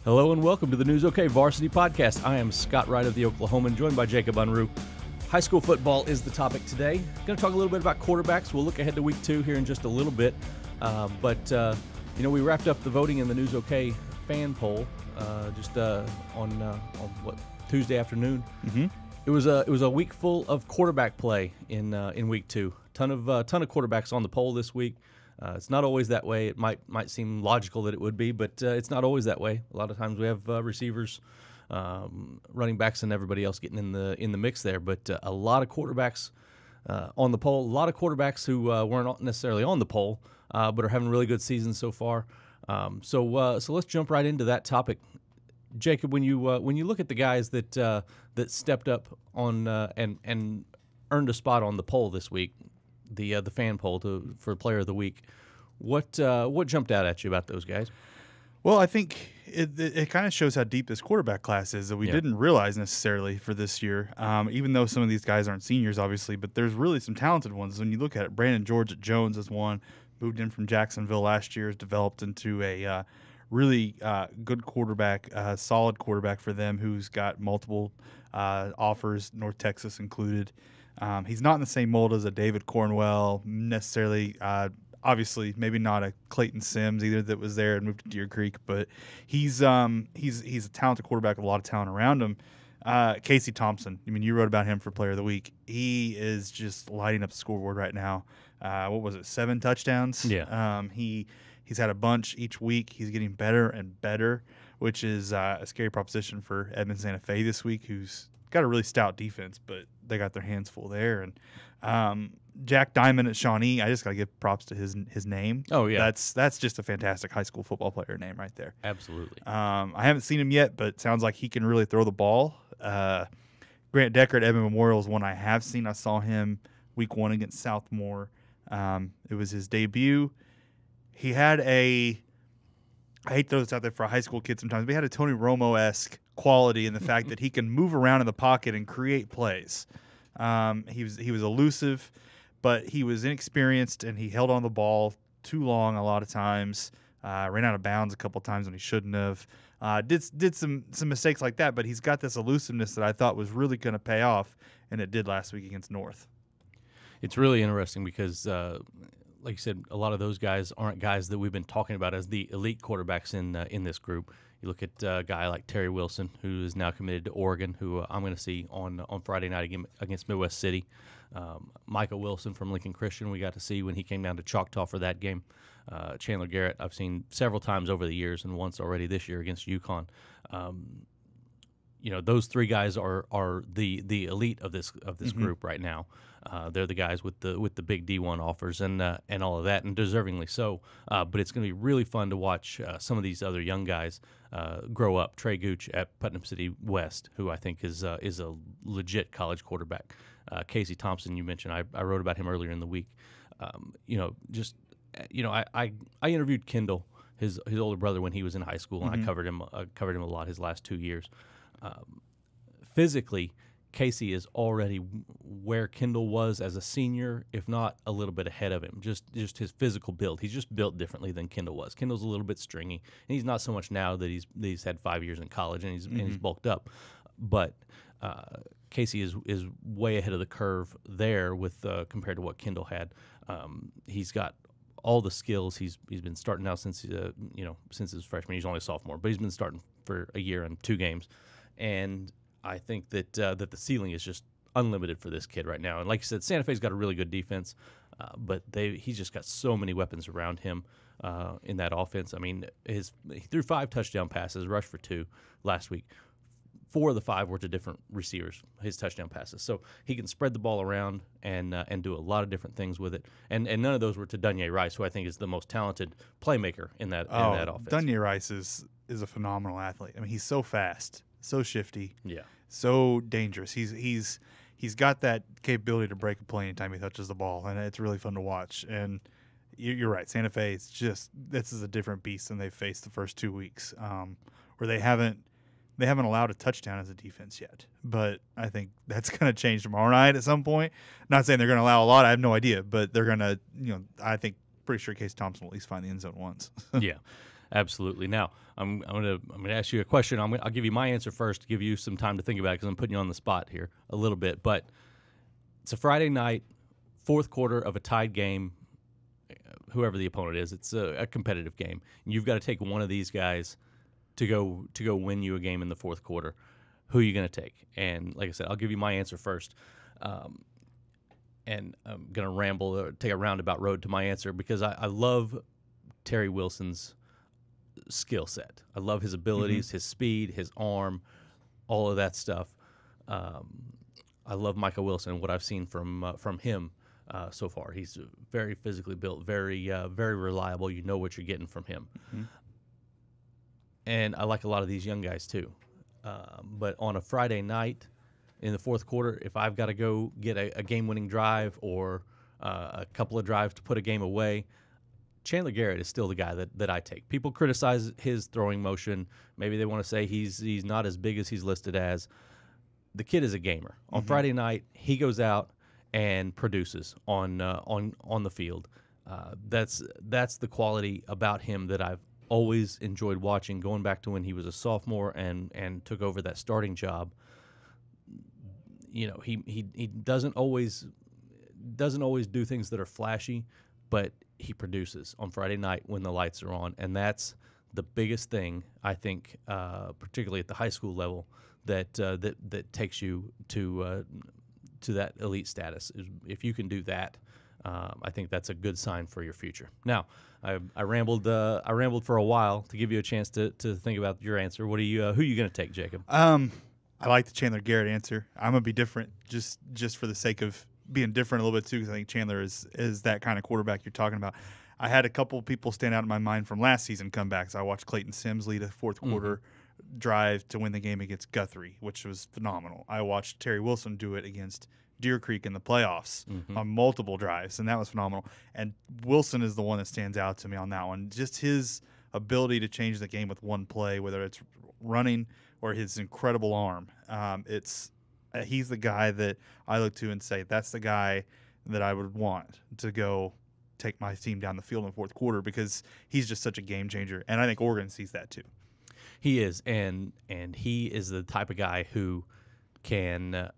Hello and welcome to the NewsOK Varsity Podcast. I am Scott Wright of the Oklahoman, joined by Jacob Unruh. High school football is the topic today. Going to talk a little bit about quarterbacks. We'll look ahead to week 2 here in just a little bit. We wrapped up the voting in the NewsOK fan poll on Tuesday afternoon. Mm-hmm. It was a week full of quarterback play in week 2. Ton of quarterbacks on the poll this week. It's not always that way. It might seem logical that it would be, but it's not always that way. A lot of times we have receivers, running backs, and everybody else getting in the mix there. But a lot of quarterbacks on the poll. A lot of quarterbacks who weren't necessarily on the poll, but are having really good seasons so far. So let's jump right into that topic. Jacob, when you look at the guys that stepped up on and earned a spot on the poll this week, the fan poll for Player of the Week, what jumped out at you about those guys? Well, I think it kind of shows how deep this quarterback class is that we didn't realize necessarily for this year, even though some of these guys aren't seniors, obviously, but there's really some talented ones. When you look at it, Brandon George at Jones is one, moved in from Jacksonville last year, has developed into a really good quarterback, solid quarterback for them, who's got multiple offers, North Texas included. He's not in the same mold as a David Cornwell necessarily. Obviously, maybe not a Clayton Sims either that was there and moved to Deer Creek, but he's a talented quarterback with a lot of talent around him. Casey Thompson, I mean, you wrote about him for Player of the Week. He is just lighting up the scoreboard right now. What was it, 7 touchdowns? Yeah. He's had a bunch each week. He's getting better and better, which is a scary proposition for Edmond Santa Fe this week, who's got a really stout defense, but they got their hands full there. And Jack Diamond at Shawnee, I just got to give props to his name. Oh, yeah. That's just a fantastic high school football player name right there. Absolutely. I haven't seen him yet, but sounds like he can really throw the ball. Grant Decker at Edmond Memorial is one I have seen. I saw him week 1 against Southmore. It was his debut. He had I hate to throw this out there for a high school kid sometimes, but he had a Tony Romo-esque quality in the fact that he can move around in the pocket and create plays. He was elusive, but he was inexperienced, and he held on the ball too long a lot of times. Ran out of bounds a couple times when he shouldn't have. Did some mistakes like that, but he's got this elusiveness that I thought was really going to pay off, and it did last week against North. It's really interesting because, like you said, a lot of those guys aren't guys that we've been talking about as the elite quarterbacks in this group. You look at a guy like Terry Wilson, who is now committed to Oregon, who I'm going to see on Friday night against Midwest City. Micah Wilson from Lincoln Christian, we got to see when he came down to Choctaw for that game. Chandler Garrett, I've seen several times over the years, and once already this year against UConn. Those 3 guys are the elite of this group right now. They're the guys with the big D1 offers and all of that, and deservingly so. But it's going to be really fun to watch some of these other young guys grow up. Trey Gooch at Putnam City West, who I think is a legit college quarterback. Casey Thompson, you mentioned, I wrote about him earlier in the week. I interviewed Kendall, his older brother, when he was in high school, and I covered him a lot his last 2 years. Physically, Casey is already where Kendall was as a senior, if not a little bit ahead of him. Just his physical build. He's just built differently than Kendall was. Kendall's a little bit stringy, and he's not so much now that he's had 5 years in college and he's bulked up. But Casey is way ahead of the curve there with compared to what Kendall had. He's got all the skills. He's been starting now since his freshman. He's only a sophomore, but he's been starting for a year and 2 games. And I think that the ceiling is just unlimited for this kid right now. And like you said, Santa Fe's got a really good defense, but he's just got so many weapons around him in that offense. I mean, he threw 5 touchdown passes, rushed for 2 last week. 4 of the 5 were to different receivers, his touchdown passes. So he can spread the ball around and do a lot of different things with it. And none of those were to Dunye Rice, who I think is the most talented playmaker in that offense. Dunye Rice is a phenomenal athlete. I mean, he's so fast, so shifty, so dangerous. He's got that capability to break a play anytime he touches the ball, and it's really fun to watch. And you're right, Santa Fe. This is a different beast than they've faced the first 2 weeks, where they haven't allowed a touchdown as a defense yet. But I think that's going to change tomorrow night at some point. Not saying they're going to allow a lot. I have no idea, but they're going to. I think pretty sure Casey Thompson will at least find the end zone once. Yeah. Absolutely. Now, I'm gonna ask you a question. I'll give you my answer first to give you some time to think about it because I'm putting you on the spot here a little bit. But it's a Friday night, fourth quarter of a tied game. Whoever the opponent is, it's a competitive game. And you've got to take one of these guys to go win you a game in the fourth quarter. Who are you going to take? And like I said, I'll give you my answer first. And I'm going to ramble or take a roundabout road to my answer because I love Terry Wilson's skill set. I love his abilities, his speed, his arm, all of that stuff. I love Michael Wilson, what I've seen from him so far. He's very physically built, very reliable. You know what you're getting from him. And I like a lot of these young guys too. But on a Friday night in the fourth quarter, if I've got to go get a game-winning drive or a couple of drives to put a game away, Chandler Garrett is still the guy that I take. People criticize his throwing motion. Maybe they want to say he's not as big as he's listed as. The kid is a gamer. On Friday night, he goes out and produces on the field. That's the quality about him that I've always enjoyed watching, going back to when he was a sophomore and took over that starting job. You know, he doesn't always do things that are flashy, but he produces on Friday night when the lights are on, and that's the biggest thing I think, particularly at the high school level, that takes you to that elite status. If you can do that, I think that's a good sign for your future. Now, I rambled for a while to give you a chance to think about your answer. Who are you going to take, Jacob? I like the Chandler Garrett answer. I'm gonna be different just for the sake of being different a little bit too, because I think Chandler is that kind of quarterback you're talking about. I had a couple people stand out in my mind from last season comebacks. I watched Clayton Sims lead a fourth quarter drive to win the game against Guthrie, which was phenomenal. I watched Terry Wilson do it against Deer Creek in the playoffs on multiple drives, and that was phenomenal. And Wilson is the one that stands out to me on that one. Just his ability to change the game with one play, whether it's running or his incredible arm. He's the guy that I look to and say, that's the guy that I would want to go take my team down the field in the fourth quarter, because he's just such a game changer. And I think Oregon sees that too. He is, and he is the type of guy who can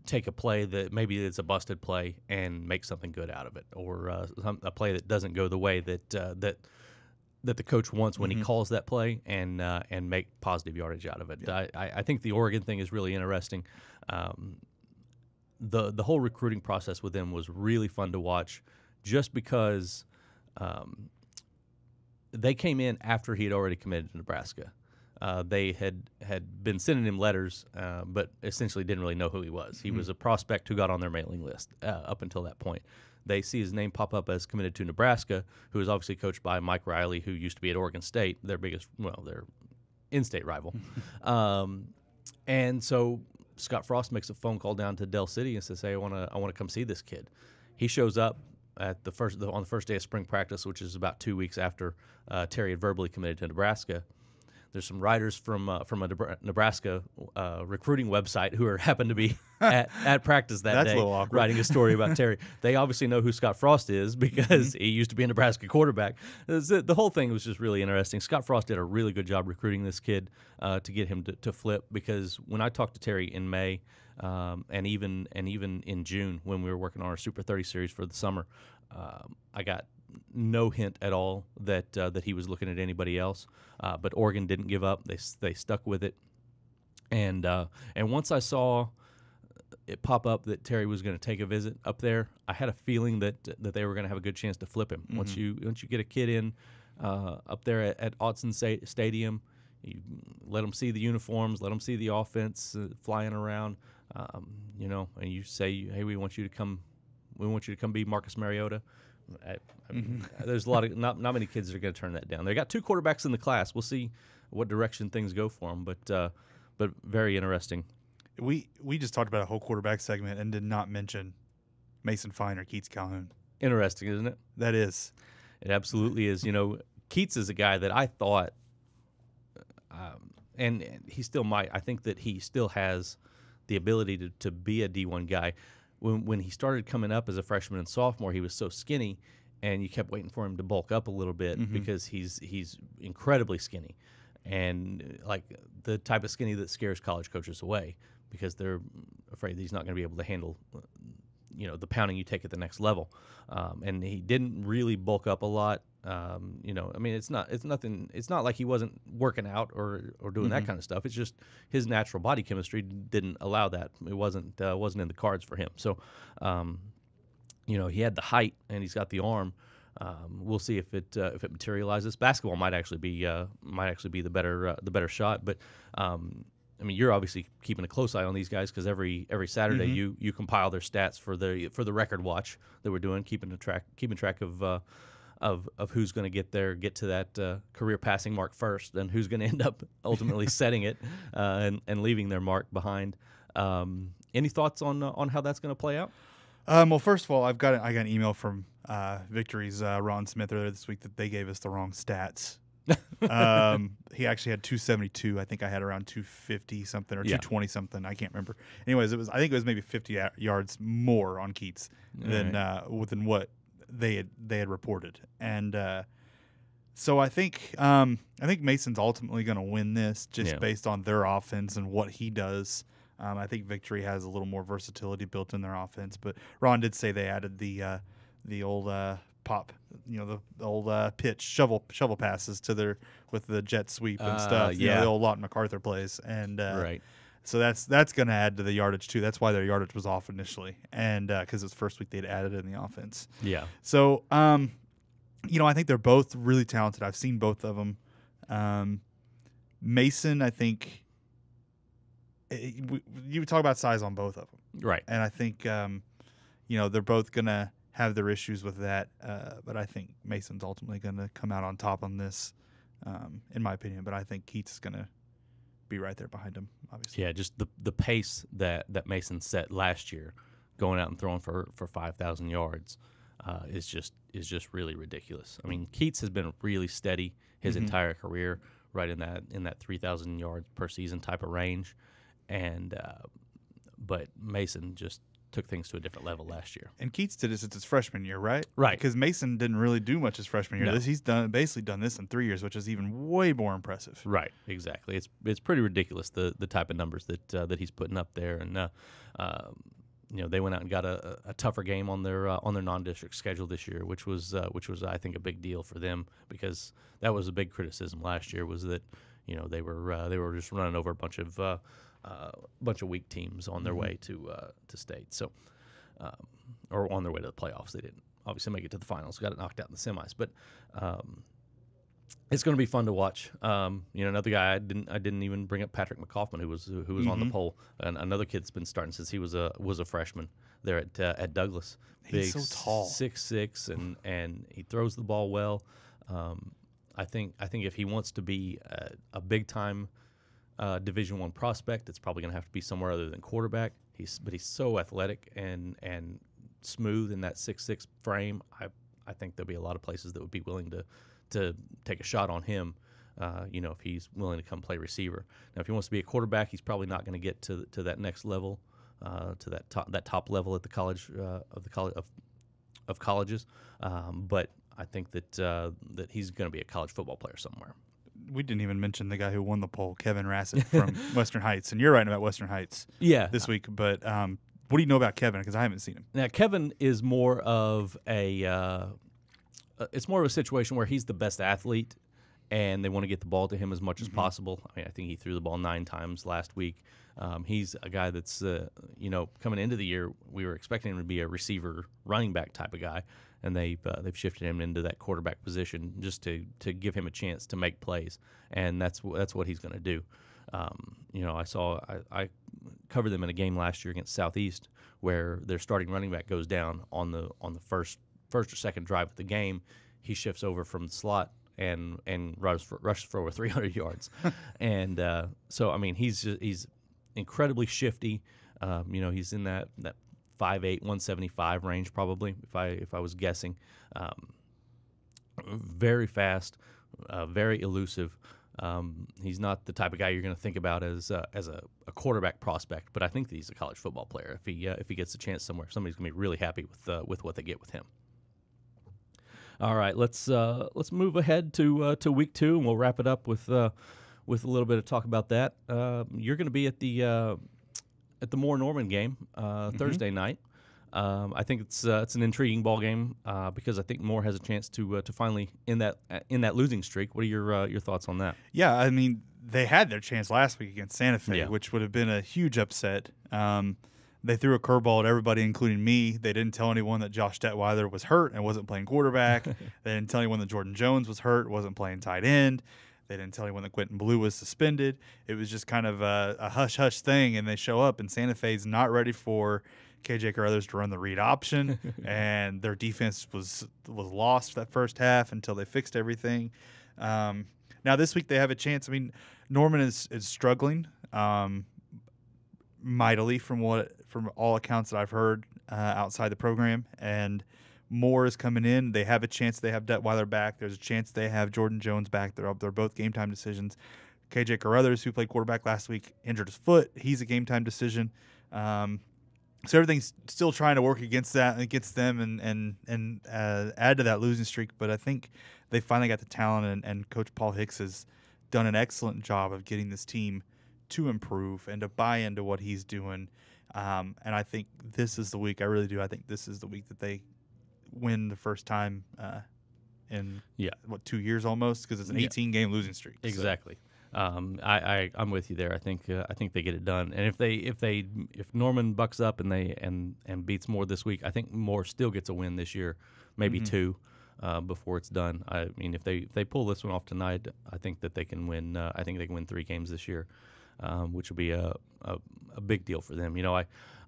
take a play that maybe it's a busted play and make something good out of it, or a play that doesn't go the way that the coach wants when he calls that play, and make positive yardage out of it. Yeah. I think the Oregon thing is really interesting. The whole recruiting process with them was really fun to watch, just because they came in after he had already committed to Nebraska. They had been sending him letters, but essentially didn't really know who he was. He was a prospect who got on their mailing list up until that point. They see his name pop up as committed to Nebraska, who is obviously coached by Mike Riley, who used to be at Oregon State, their in-state rival. And so Scott Frost makes a phone call down to Del City and says, "Hey, I want to come see this kid." He shows up at on the first day of spring practice, which is about 2 weeks after Terry had verbally committed to Nebraska. There's some writers from a Nebraska recruiting website who happened to be at practice that day, writing a story about Terry. They obviously know who Scott Frost is because he used to be a Nebraska quarterback. The whole thing was just really interesting. Scott Frost did a really good job recruiting this kid to get him to flip, because when I talked to Terry in May and even in June when we were working on our Super 30 series for the summer, I got no hint at all that he was looking at anybody else. But Oregon didn't give up. They stuck with it. And once I saw it pop up that Terry was going to take a visit up there, I had a feeling that they were going to have a good chance to flip him. Once you get a kid in up there at Autzen Stadium, you let them see the uniforms, let them see the offense flying around, and you say, "Hey, we want you to come be Marcus Mariota." There's a lot of not many kids that are going to turn that down. They got 2 quarterbacks in the class. We'll see what direction things go for them, but very interesting. We just talked about a whole quarterback segment and did not mention Mason Fine or Keats Calhoun. Interesting, isn't it? That is. It absolutely is. Keats is a guy that I thought, and he still might. I think that he still has the ability to be a D1 guy. When he started coming up as a freshman and sophomore, he was so skinny, and you kept waiting for him to bulk up a little bit because he's incredibly skinny, and like the type of skinny that scares college coaches away because they're afraid that he's not going to be able to handle the pounding you take at the next level. And he didn't really bulk up a lot. I mean, it's not like he wasn't working out or doing that kind of stuff. It's just his natural body chemistry didn't allow that. It wasn't in the cards for him. So, he had the height and he's got the arm. We'll see if it materializes. Basketball might actually be the better shot, but I mean, you're obviously keeping a close eye on these guys because every Saturday you compile their stats for the record watch that we're doing, keeping track of who's going to get to that career passing mark first, and who's going to end up ultimately setting it and leaving their mark behind. Any thoughts on how that's going to play out? Well, first of all, I got an email from Victory's Ron Smith earlier this week that they gave us the wrong stats. He actually had 272. I think I had around 250 something or 220 something. I can't remember. Anyways, I think it was maybe 50 yards more on Keats than what they had reported. And so I think Mason's ultimately going to win this just based on their offense and what he does. I think Victory has a little more versatility built in their offense, but Ron did say they added the old pop, the old pitch shovel passes to with the jet sweep and stuff. The old Lawton MacArthur plays, and right. So that's going to add to the yardage too. That's why their yardage was off initially, and because it was the first week they'd added it in the offense. Yeah. So I think they're both really talented. I've seen both of them. Mason, I think. You talk about size on both of them, right? And I think they're both gonna have their issues with that, but I think Mason's ultimately gonna come out on top on this, in my opinion. But I think Keats is gonna be right there behind him, obviously. Yeah, just the pace that Mason set last year, going out and throwing for 5,000 yards, is just really ridiculous. I mean, Keats has been really steady his entire career, right in that 3,000 yards per season type of range. And but Mason just took things to a different level last year. And Keats did it since his freshman year, right? Right. Because Mason didn't really do much his freshman year. No. He's basically done this in 3 years, which is even way more impressive. Right. Exactly. It's pretty ridiculous the type of numbers that he's putting up there. And they went out and got a tougher game on their non-district schedule this year, which was I think a big deal for them, because that was a big criticism last year, was that they were just running over a bunch of weak teams on their way to state. So, or on their way to the playoffs. They didn't obviously make it to the finals. Got it knocked out in the semis. But it's going to be fun to watch. Another guy I didn't even bring up, Patrick McCaufman, who was on the poll, and another kid that's been starting since he was a freshman there at Douglas. He's so tall, 6'6", and he throws the ball well. I think if he wants to be a big time Division I prospect, it's probably going to have to be somewhere other than quarterback. But he's so athletic and smooth in that 6'6" frame. I think there'll be a lot of places that would be willing to take a shot on him. If he's willing to come play receiver. Now, if he wants to be a quarterback, he's probably not going to get to that next level, to that top level at the college of colleges. But I think that he's going to be a college football player somewhere. We didn't even mention the guy who won the poll, Kevin Rassett from Western Heights, and you're writing about Western Heights this week. But what do you know about Kevin? Because I haven't seen him. Now, Kevin is more of it's more of a situation where he's the best athlete, and they want to get the ball to him as much as possible. I mean, I think he threw the ball 9 times last week. He's a guy that's coming into the year, we were expecting him to be a receiver, running back type of guy. And they've shifted him into that quarterback position just to give him a chance to make plays, and that's what he's going to do. I covered them in a game last year against Southeast where their starting running back goes down on the first or second drive of the game. He shifts over from the slot and rushes for over 300 yards, and so I mean he's incredibly shifty. He's in that 5'8", 175 range probably, if I was guessing. Very fast, very elusive. He's not the type of guy you're going to think about as a quarterback prospect, but I think that he's a college football player. If he gets a chance somewhere, somebody's going to be really happy with what they get with him. All right, let's move ahead to week 2, and we'll wrap it up with a little bit of talk about that. You're going to be at the Moore Norman game Thursday night. I think it's an intriguing ball game because I think Moore has a chance to finally end that losing streak. What are your thoughts on that? Yeah, I mean, they had their chance last week against Santa Fe, Yeah. which would have been a huge upset. They threw a curveball at everybody, including me. They didn't tell anyone that Josh Detweiler was hurt and wasn't playing quarterback. They didn't tell anyone that Jordan Jones was hurt, wasn't playing tight end. They didn't tell anyone that Quentin Blue was suspended. It was just kind of a hush-hush thing, and they show up, and Santa Fe's not ready for KJ Carruthers to run the read option, and their defense was lost that first half until they fixed everything. Now this week they have a chance. I mean, Norman is struggling mightily from all accounts that I've heard outside the program, and Moore is coming in. They have a chance. They have Detweiler back. There's a chance they have Jordan Jones back. They're both game time decisions. KJ Carruthers, who played quarterback last week, injured his foot. He's a game time decision. So everything's still trying to work against them and add to that losing streak. But I think they finally got the talent, and Coach Paul Hicks has done an excellent job of getting this team to improve and to buy into what he's doing. And I think this is the week. I really do. I think this is the week that they win the first time in 2 years almost, because it's an 18-game losing streak. Exactly. I'm with you there. I think they get it done. And if Norman bucks up and beats Moore this week, I think Moore still gets a win this year, maybe two before it's done. I mean, if they pull this one off tonight, I think that they can win. I think they can win 3 games this year, which will be a big deal for them. You know,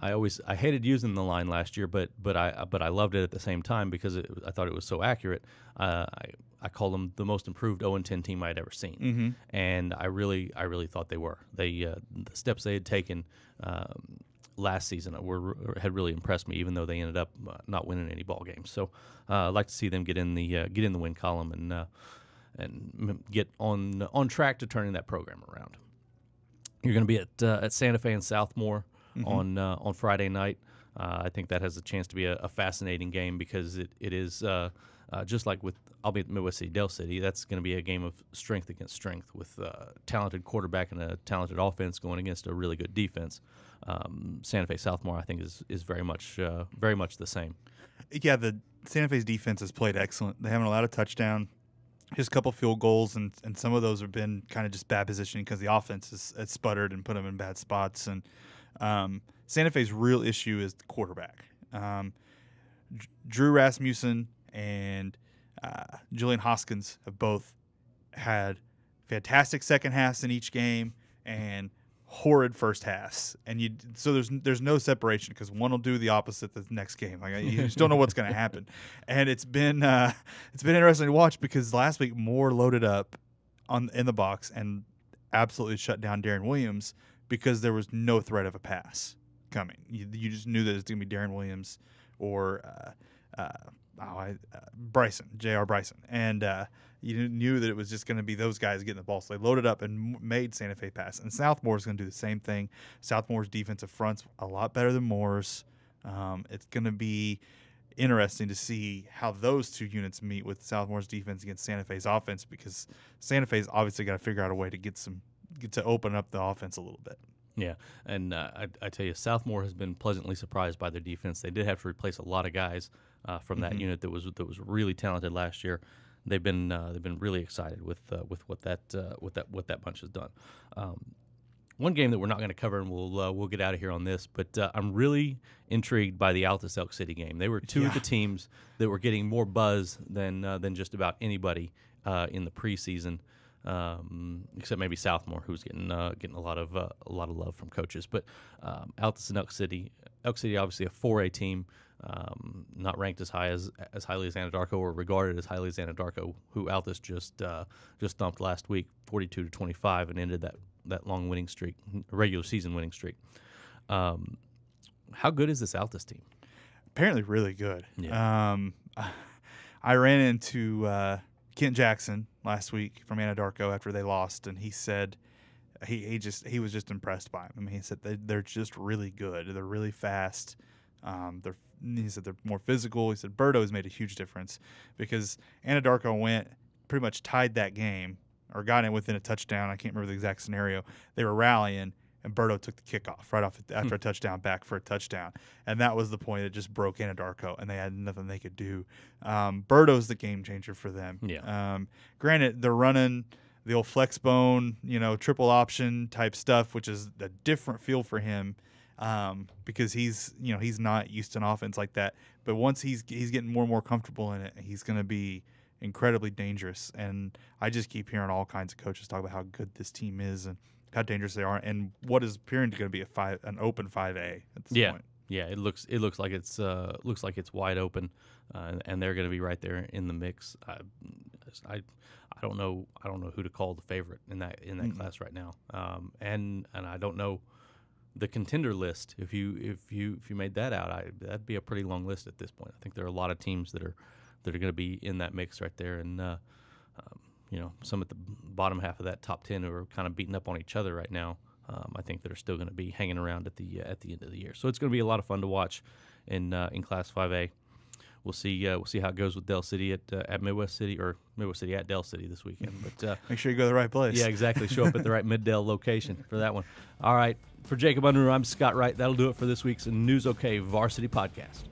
I hated using the line last year, but I loved it at the same time because I thought it was so accurate. I called them the most improved 0-10 team I'd ever seen, and I really thought they were. The steps they had taken last season had really impressed me, even though they ended up not winning any ball games. So I'd like to see them get in the win column and get on track to turning that program around. You're going to be at Santa Fe and Southmore on Friday night. I think that has a chance to be a fascinating game because it is just like with albeit Midwest City, Del City. That's going to be a game of strength against strength with a talented quarterback and a talented offense going against a really good defense. Santa Fe Southmore, I think, is very much the same. Yeah, the Santa Fe's defense has played excellent. They haven't allowed a touchdown. Just a couple field goals, and some of those have been kind of just bad positioning because the offense has sputtered and put them in bad spots. And Santa Fe's real issue is the quarterback. Drew Rasmussen and Julian Hoskins have both had fantastic second halves in each game and horrid first halves, and so there's no separation because one will do the opposite the next game. Like you just don't know what's going to happen, and it's been interesting to watch because last week Moore loaded up in the box and absolutely shut down Darren Williams because there was no threat of a pass coming. You just knew that it was going to be Darren Williams or Bryson, J.R. Bryson, and you knew that it was just going to be those guys getting the ball. So they loaded up and made Santa Fe pass. And Southmore is going to do the same thing. Southmore's defensive front's a lot better than Moore's. It's going to be interesting to see how those two units meet with Southmore's defense against Santa Fe's offense, because Santa Fe's obviously got to figure out a way to get to open up the offense a little bit. Yeah, and I tell you, Southmore has been pleasantly surprised by their defense. They did have to replace a lot of guys from that unit that was really talented last year. They've been really excited with what that bunch has done. One game that we're not going to cover, and we'll get out of here on this, but I'm really intrigued by the Altus Elk City game. They were two of the teams that were getting more buzz than just about anybody in the preseason. Except maybe Southmore, who's getting a lot of love from coaches. But Altus and Elk City obviously a 4A team, not ranked as highly as Anadarko or regarded as highly as Anadarko, who Altus just thumped last week, 42-25, and ended that long winning streak, regular season winning streak. How good is this Altus team? Apparently, really good. Yeah. I ran into Kent Jackson last week from Anadarko after they lost, and he said he was just impressed by him. I mean, he said they're just really good. They're really fast. He said they're more physical. He said Berto has made a huge difference because Anadarko went pretty much tied that game or got it within a touchdown. I can't remember the exact scenario. They were rallying, and Berto took the kickoff right off after a touchdown back for a touchdown. And that was the point. It just broke Anadarko, and they had nothing they could do. Berto's the game changer for them. Yeah. Granted, they're running the old flex bone, triple option type stuff, which is a different feel for him because he's not used to an offense like that. But once he's getting more and more comfortable in it, he's going to be incredibly dangerous. And I just keep hearing all kinds of coaches talk about how good this team is and how dangerous they are, and what is appearing to going to be an open 5A at this point. Yeah, it looks like it's wide open, and they're going to be right there in the mix. I don't know who to call the favorite in that class right now, and I don't know the contender list. If you made that out, that'd be a pretty long list at this point. I think there are a lot of teams that are going to be in that mix right there, and some at the bottom half of that top 10 who are kind of beating up on each other right now. I think that are still going to be hanging around at the end of the year. So it's going to be a lot of fun to watch in Class 5A. We'll see how it goes with Del City at Midwest City, or Midwest City at Del City this weekend. But make sure you go to the right place. Yeah, exactly. Show up at the right Mid-Del location for that one. All right. For Jacob Unruh, I'm Scott Wright. That'll do it for this week's NewsOK Varsity Podcast.